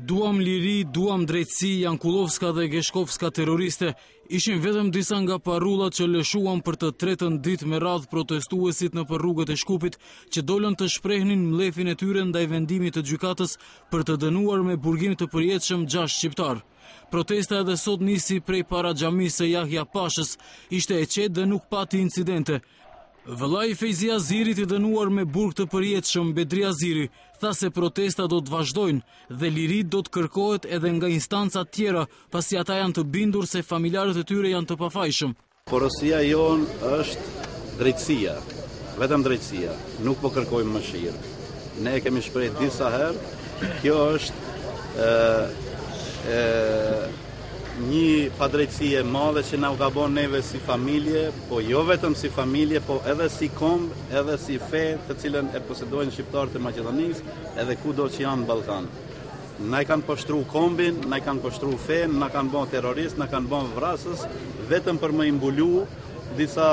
Duam liri, duam drejtësi, Jankulovska dhe Geshkovska terroriste, ishin vetëm disa nga parullat që lëshuan për të tretën ditë me radhë protestuesit në për rrugët e Shkupit, që dolën të shprehnin mlefin e tyre ndaj vendimit të gjykatës për të dënuar me burgim të përjetshëm 6 shqiptar. Protesta edhe sot nisi prej para xhamisë së Yahya Pashës, ishte e qetë dhe nuk pati incidente. Vëllai Fejzi Azirit i dënuar me burg të përjetshëm Bedri Aziri tha se protesta do të vazhdojnë dhe lirit do të kërkohet edhe nga instanca tjera, pasi ata janë të bindur se familjarët e tyre janë të pafajshëm. Porosia jonë është drejtësia, vetëm drejtësia, nuk po kërkojmë mëshirë. Ne kemi shpreh disa herë, kjo është një padrejtësie madhe që na u ka bën neve si familje, po jo vetëm si familje, po edhe si komb, edhe si fe, të cilën e posedojnë shqiptarët e Maqedonisë, edhe kudo që janë në Ballkan. Na i kanë poshtruar kombin, na i kanë poshtruar fen, na kanë bën terrorist, na kanë bën vrasës, vetëm për më imbulu disa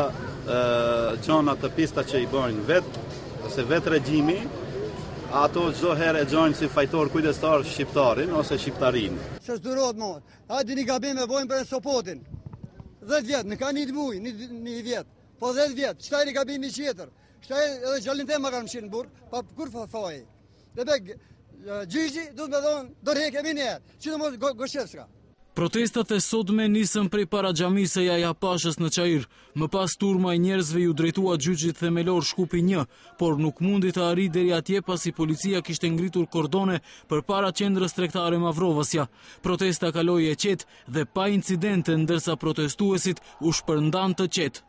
çona të pista që i bojnë vetë regjimi. Ato çdo herë e gjojnë si fajtor kujdestar shqiptarin ose shqiptarin. Se s'durohet më. Hajde një gabim e bojmë për Sopotin. 10 vjet, në ka një muj, një vjet. Po 10 vjet, çtaj një gabim i tjetër. Çtaj edhe gjallin tema kanë mëshirë në burg, pa kur faj. Dhe bek Gjigji do të më thonë, do rrek e një herë. Sidomos Goshevska. Protestat e sotme nisën prej para xhamisë së Yahya Pashës në Çajir. Më pas turma e njerëzve ju drejtua gjyqit themelor Shkupi 1, por nuk mundi të arrijë deri atje pasi policia kishte ngritur kordone përpara qendrës tregtare Mavrovasja. Protesta kaloi e qetë dhe pa incidente ndërsa protestuesit u shpërndan të qetë.